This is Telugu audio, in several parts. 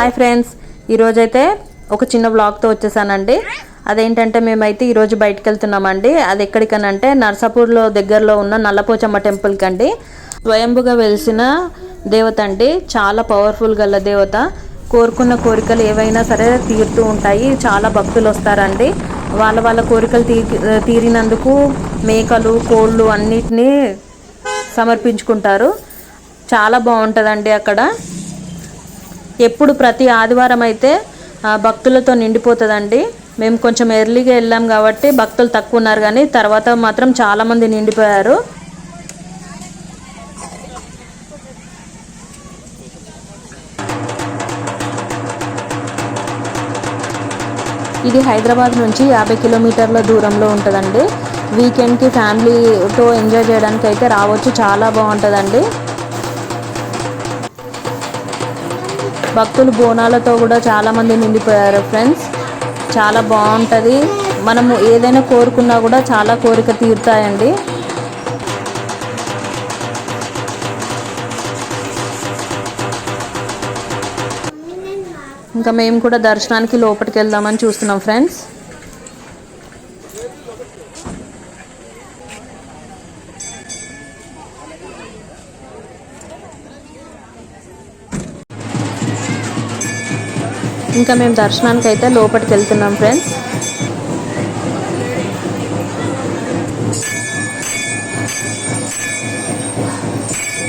హాయ్ ఫ్రెండ్స్, ఈరోజైతే ఒక చిన్న బ్లాగ్తో వచ్చేసానండి. అదేంటంటే మేమైతే ఈరోజు బయటకు వెళ్తున్నామండి. అది ఎక్కడికనంటే నర్సాపూర్లో దగ్గరలో ఉన్న నల్లపోచమ్మ టెంపుల్కి అండి. స్వయంభుగా వెలిసిన దేవత అండి, చాలా పవర్ఫుల్ గల దేవత. కోరుకున్న కోరికలు ఏవైనా సరే తీరుతూ ఉంటాయి. చాలా భక్తులు వస్తారండి. వాళ్ళ కోరికలు తీరినందుకు మేకలు, కోళ్ళు అన్నిటినీ సమర్పించుకుంటారు. చాలా బాగుంటుందండి అక్కడ. ఎప్పుడు ప్రతి ఆదివారం అయితే భక్తులతో నిండిపోతుందండి. మేము కొంచెం ఎర్లీగా వెళ్ళాం కాబట్టి భక్తులు తక్కువ ఉన్నారు, కానీ తర్వాత మాత్రం చాలామంది నిండిపోయారు. ఇది హైదరాబాద్ నుంచి 50 కిలోమీటర్ల దూరంలో ఉంటుందండి. వీకెండ్కి ఫ్యామిలీతో ఎంజాయ్ చేయడానికి అయితే రావచ్చు. చాలా బాగుంటుందండి. భక్తులు బోనాలతో కూడా చాలామంది నిండిపోయారు ఫ్రెండ్స్. చాలా బాగుంటుంది. మనము ఏదైనా కోరుకున్నా కూడా చాలా కోరిక తీరుతాయండి. ఇంకా మేము కూడా దర్శనానికి లోపలికి వెళ్దామని చూస్తున్నాం ఫ్రెండ్స్. ఇంకా మేము దర్శనానికి అయితే లోపలికి వెళ్తున్నాం ఫ్రెండ్స్.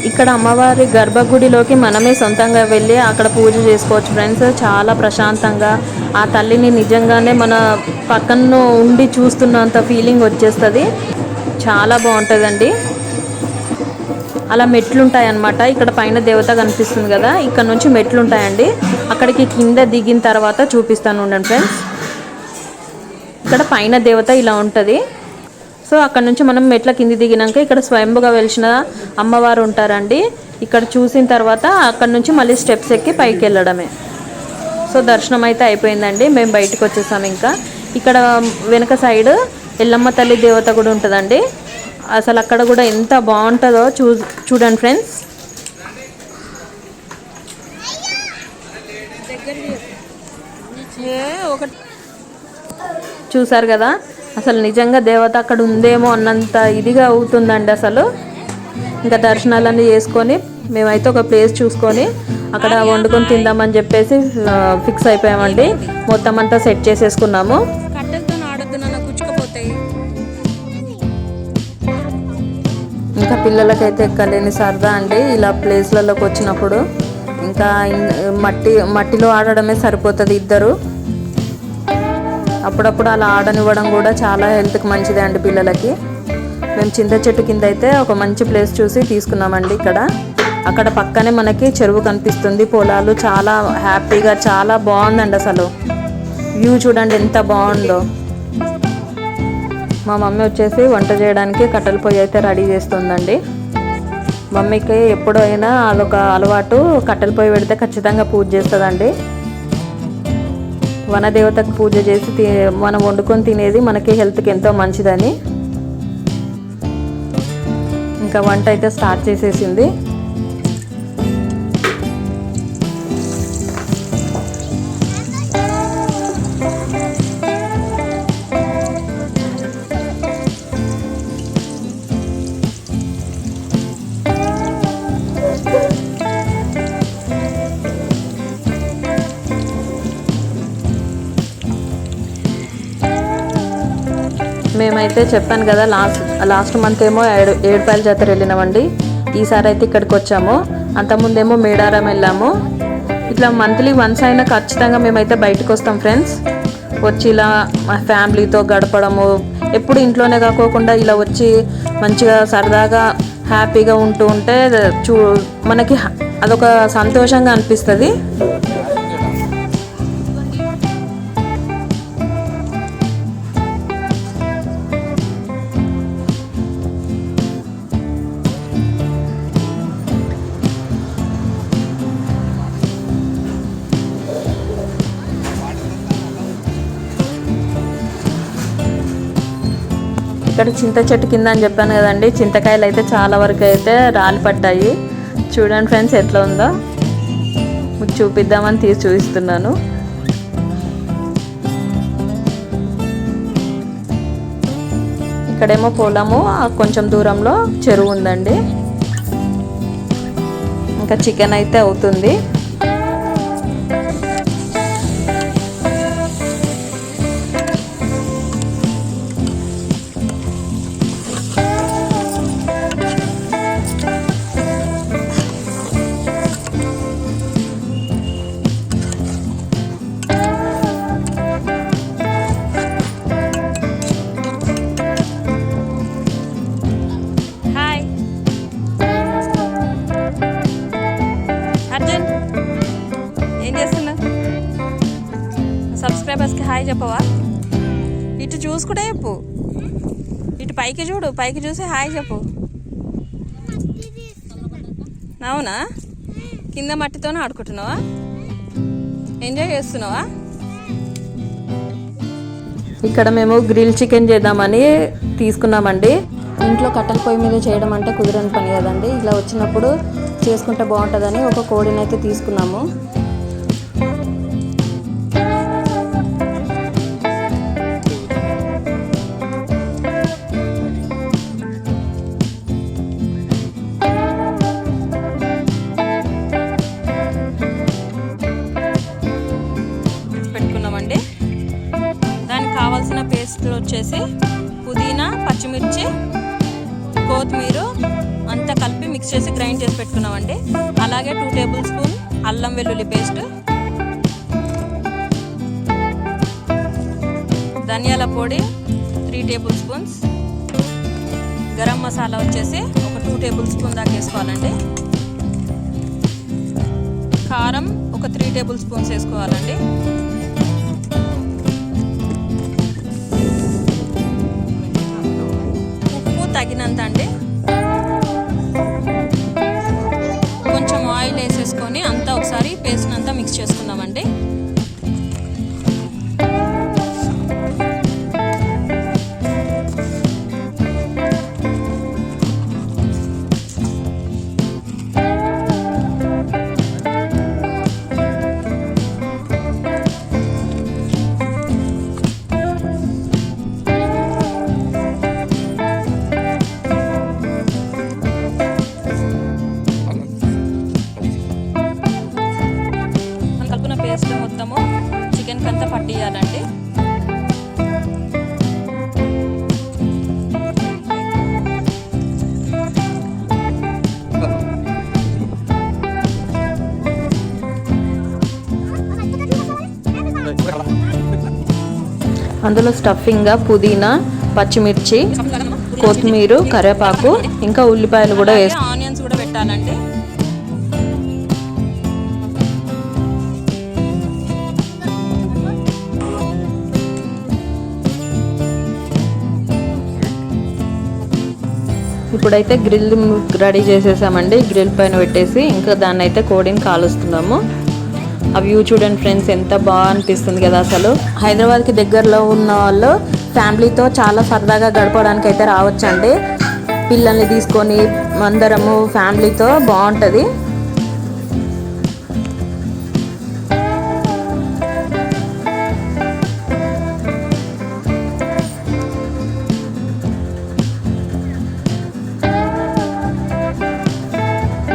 ఇక్కడ అమ్మవారి గర్భగుడిలోకి మనమే సొంతంగా వెళ్ళి అక్కడ పూజ చేసుకోవచ్చు ఫ్రెండ్స్. చాలా ప్రశాంతంగా ఆ తల్లిని నిజంగానే మన పక్కన ఉండి చూస్తున్నంత ఫీలింగ్ వచ్చేస్తుంది. చాలా బాగుంటుందండి. అలా మెట్లుంటాయి అన్నమాట. ఇక్కడ పైన దేవత కనిపిస్తుంది కదా, ఇక్కడ నుంచి మెట్లుంటాయండి. అక్కడికి కింద దిగిన తర్వాత చూపిస్తాను ఉండండి ఫ్రెండ్స్. ఇక్కడ పైన దేవత ఇలా ఉంటుంది. సో అక్కడ నుంచి మనం మెట్ల కింది దిగినాక ఇక్కడ స్వయంభుగా వెలిసిన అమ్మవారు ఉంటారండి. ఇక్కడ చూసిన తర్వాత అక్కడ నుంచి మళ్ళీ స్టెప్స్ ఎక్కి పైకి వెళ్ళడమే. సో దర్శనం అయితే అయిపోయిందండి. మేము బయటకు వచ్చేసాము. ఇంకా ఇక్కడ వెనక సైడ్ ఎల్లమ్మ తల్లి దేవత కూడా ఉంటుందండి. అసలు అక్కడ కూడా ఎంత బాగుంటుందో చూడండి ఫ్రెండ్స్. చూసారు కదా, అసలు నిజంగా దేవత అక్కడ ఉందేమో అన్నంత ఇదిగా అవుతుందండి అసలు. ఇంకా దర్శనాలన్నీ చేసుకొని మేమైతే ఒక ప్లేస్ చూసుకొని అక్కడ వండుకొని తిందామని చెప్పేసి ఫిక్స్ అయిపోయామండి. మొత్తం అంతా సెట్ చేసేసుకున్నాము. ఇంకా పిల్లలకైతే ఎక్కలేని సరదా అండి ఇలా ప్లేస్లలోకి వచ్చినప్పుడు. ఇంకా మట్టిలో ఆడడమే సరిపోతుంది ఇద్దరు. అప్పుడప్పుడు అలా ఆడనివ్వడం కూడా చాలా హెల్త్కి మంచిదే అండి పిల్లలకి. మేము చింత చెట్టు కింద అయితే ఒక మంచి ప్లేస్ చూసి తీసుకున్నామండి. అక్కడ పక్కనే మనకి చెరువు కనిపిస్తుంది, పొలాలు. చాలా హ్యాపీగా చాలా బాగుందండి అసలు. వ్యూ చూడండి ఎంత బాగుందో. మా మమ్మీ వచ్చేసి వంట చేయడానికి కట్టెల పొయ్యి అయితే రెడీ చేస్తుందండి. మమ్మీకి ఎప్పుడైనా అదొక అలవాటు, కట్టెల పొయ్యి పెడితే ఖచ్చితంగా పూజ చేస్తుందండి. వనదేవతకు పూజ చేసి మనం వండుకొని తినేది మనకి హెల్త్కి ఎంతో మంచిదని. ఇంకా వంట అయితే స్టార్ట్ చేసేసింది. మేమైతే చెప్పాను కదా లాస్ట్ మంత్ ఏమో ఏడుపాయల జాతర వెళ్ళినామండి. ఈసారి అయితే ఇక్కడికి వచ్చాము. అంతకుముందేమో మేడారం వెళ్ళాము. ఇట్లా మంత్లీ వన్స్ అయినా ఖచ్చితంగా మేమైతే బయటకు వస్తాం ఫ్రెండ్స్. వచ్చి ఇలా మా ఫ్యామిలీతో గడపడము, ఎప్పుడు ఇంట్లోనే కాకోకుండా ఇలా వచ్చి మంచిగా సరదాగా హ్యాపీగా ఉంటే మనకి అదొక సంతోషంగా అనిపిస్తుంది. ఇక్కడ చింత చెట్టు కింద అని చెప్పాను కదండి, చింతకాయలు అయితే చాలా వరకు అయితే రాలి పట్టాయి. చూడండి ఫ్రెండ్స్ ఎట్లా ఉందో. మీకు చూపిద్దామని తీసి చూపిస్తున్నాను. ఇక్కడేమో పొలము, కొంచెం దూరంలో చెరువు ఉందండి. ఇంకా చికెన్ అయితే అవుతుంది. సబ్స్క్రైబర్స్కి హాయ్ చెప్పవా? ఇటు చూసుకుంటే చెప్పు, ఇటు పైకి చూడు, పైకి చూసి హాయ్ చెప్పు. అవునా? కింద మట్టితోనే ఆడుకుంటున్నావా? ఎంజాయ్ చేస్తున్నావా? ఇక్కడ మేము గ్రిల్ చికెన్ చేద్దామని తీసుకున్నామండి. ఇంట్లో కట్టెల పొయ్యి మీద చేయడం అంటే కుదరని పని కదండి. ఇలా వచ్చినప్పుడు చేసుకుంటే బాగుంటుందని ఒక కోడిని అయితే తీసుకున్నాము. పెట్టుకున్నామండి. దానికి కావాల్సిన పేస్ట్లు వచ్చేసి పుదీనా, పచ్చిమిర్చి, కొత్తిమీర అంతా కలిపి మిక్స్ చేసి గ్రైండ్ చేసి పెట్టుకున్నామండి. అలాగే 2 టేబుల్ స్పూన్ అల్లం వెల్లుల్లి పేస్ట్, ధనియాల పొడి 3 టేబుల్ స్పూన్స్, గరం మసాలా వచ్చేసి ఒక 2 టేబుల్ స్పూన్ దాకా వేసుకోవాలండి. కారం ఒక 3 టేబుల్ స్పూన్స్ వేసుకోవాలండి. ఉప్పు తగినంత అండి. కొంచెం ఆయిల్ వేసేసుకొని అంతా ఒకసారి పేస్ట్ అంతా మిక్స్ చేసుకుందామండి. పేస్ట్ మొత్తము చికెన్ కంతా పట్టియాలండి. అందులో స్టఫింగ్గా పుదీనా, పచ్చిమిర్చి, కొత్తిమీర, కరివేపాకు, ఇంకా ఉల్లిపాయలు కూడా వేసి ఆనియన్స్ కూడా పెట్టాలండి. ఇప్పుడైతే గ్రిల్ రెడీ చేసేసామండి. గ్రిల్ పైన పెట్టేసి ఇంకా దాన్ని అయితే కోడిని కాలుస్తున్నాము. ఆ వ్యూ చూడండి ఫ్రెండ్స్, ఎంత బాగా అనిపిస్తుంది కదా. అసలు హైదరాబాద్కి దగ్గరలో ఉన్న వాళ్ళు ఫ్యామిలీతో చాలా సరదాగా గడపడానికి అయితే రావచ్చండి. పిల్లల్ని తీసుకొని అందరము ఫ్యామిలీతో బాగుంటుంది.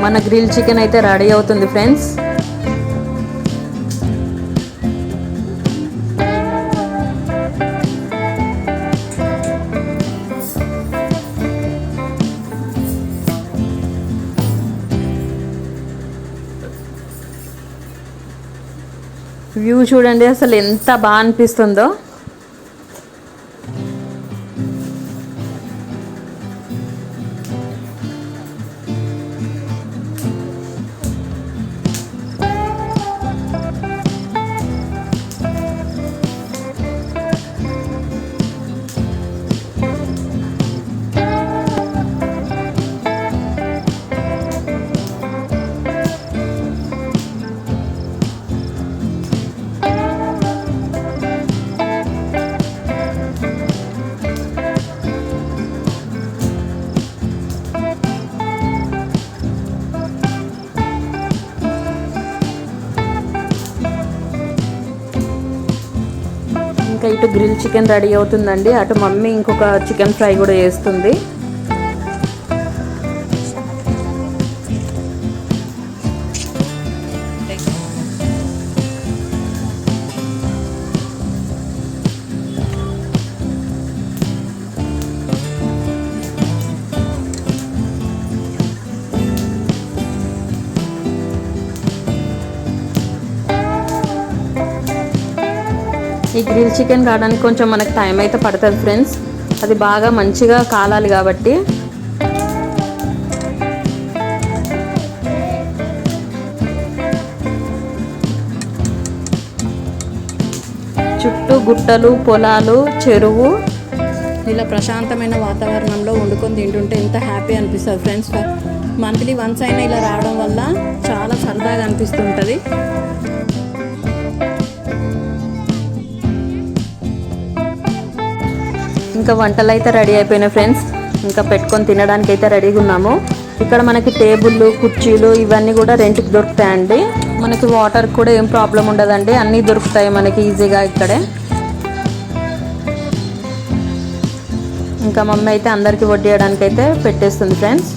మన గ్రిల్ చికెన్ అయితే రెడీ అవుతుంది ఫ్రెండ్స్. వ్యూ చూడండి అసలు ఎంత బాగా అనిపిస్తుందో. ఇంకా ఇటు గ్రిల్ చికెన్ రెడీ అవుతుందండి, అటు మమ్మీ ఇంకొక చికెన్ ఫ్రై కూడా చేస్తుంది. ఈ గ్రిల్ చికెన్ కావడానికి కొంచెం మనకు టైం అయితే పడుతుంది ఫ్రెండ్స్, అది బాగా మంచిగా కాలాలి కాబట్టి. చుట్టూ గుట్టలు, పొలాలు, చెరువు, ఇలా ప్రశాంతమైన వాతావరణంలో వండుకొని తింటుంటే ఎంత హ్యాపీ అనిపిస్తుంది ఫ్రెండ్స్. మంత్లీ వన్స్ అయినా ఇలా రావడం వల్ల చాలా సరదాగా అనిపిస్తుంటుంది. ఇంకా వంటలు అయితే రెడీ అయిపోయినాయి ఫ్రెండ్స్, ఇంకా పెట్టుకొని తినడానికి అయితే రెడీగా ఉన్నాము. ఇక్కడ మనకి టేబుళ్ళు, కుర్చీలు ఇవన్నీ కూడా రెంట్కి దొరుకుతాయండి. మనకి వాటర్ కూడా ఏం ప్రాబ్లం ఉండదండి, అన్నీ దొరుకుతాయి మనకి ఈజీగా ఇక్కడే. ఇంకా మమ్మీ అయితే అందరికీ వడ్డీయడానికి అయితే పెట్టేస్తుంది ఫ్రెండ్స్.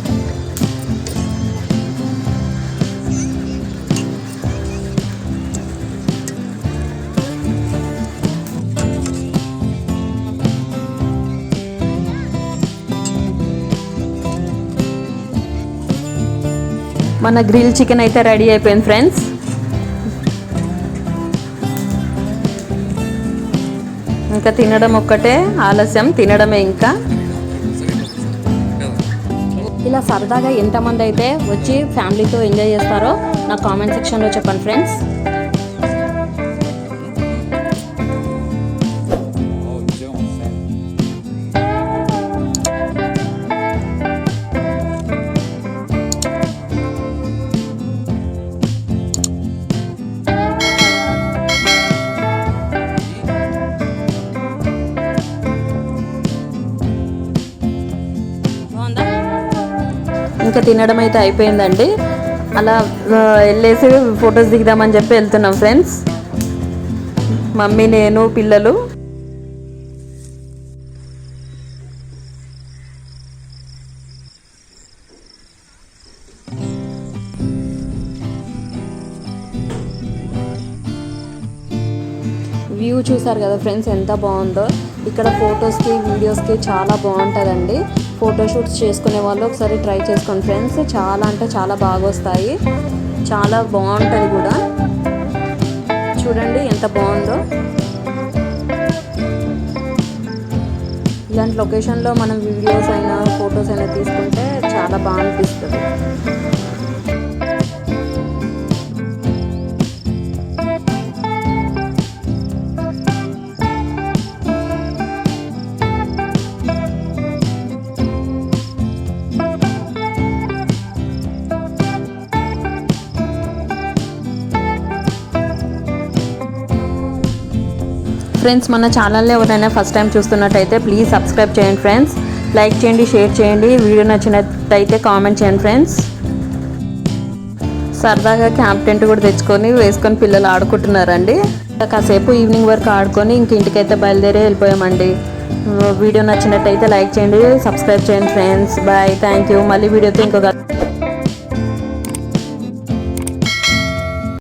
మన గ్రిల్ చికెన్ అయితే రెడీ అయిపోయింది ఫ్రెండ్స్. ఇంకా తినడం ఒక్కటే ఆలస్యం, తినడమే ఇంకా. ఇలా సరదాగా ఎంతమంది అయితే వచ్చి ఫ్యామిలీతో ఎంజాయ్ చేస్తారో నా కామెంట్ సెక్షన్లో చెప్పండి ఫ్రెండ్స్. ఇంకా తినడం అయితే అయిపోయిందండి, అలా వెళ్ళేసి ఫొటోస్ దిగుదామని చెప్పి వెళ్తున్నాం ఫ్రెండ్స్, మమ్మీ, నేను, పిల్లలు. వ్యూ చూసారు కదా ఫ్రెండ్స్ ఎంత బాగుందో. ఇక్కడ ఫొటోస్కి, వీడియోస్కి చాలా బాగుంటుందండి. ఫోటోషూట్స్ చేసుకునే వాళ్ళు ఒకసారి ట్రై చేసుకోండి ఫ్రెండ్స్, చాలా అంటే చాలా బాగా వస్తాయి, చాలా బాగుంటుంది కూడా. చూడండి ఎంత బాగుందో. ఇలాంటి లొకేషన్లో మనం వీడియోస్ అయినా ఫొటోస్ అయినా తీసుకుంటే చాలా బాగా అనిపిస్తుంది. ఫ్రెండ్స్, మన ఛానల్ని ఎవరైనా ఫస్ట్ టైం చూస్తున్నట్టయితే ప్లీజ్ సబ్స్క్రైబ్ చేయండి ఫ్రెండ్స్, లైక్ చేయండి, షేర్ చేయండి, వీడియో నచ్చినట్టయితే కామెంట్ చేయండి ఫ్రెండ్స్. సరదాగా క్యాంప్ టెంట్ కూడా తెచ్చుకొని వేసుకొని పిల్లలు ఆడుకుంటున్నారండి. కాసేపు ఈవినింగ్ వరకు ఆడుకొని ఇంక ఇంటికైతే బయలుదేరి వెళ్ళిపోయామండి. వీడియో నచ్చినట్టయితే లైక్ చేయండి, సబ్స్క్రైబ్ చేయండి ఫ్రెండ్స్. Bye, thank you. మళ్ళీ వీడియోతో ఇంకొక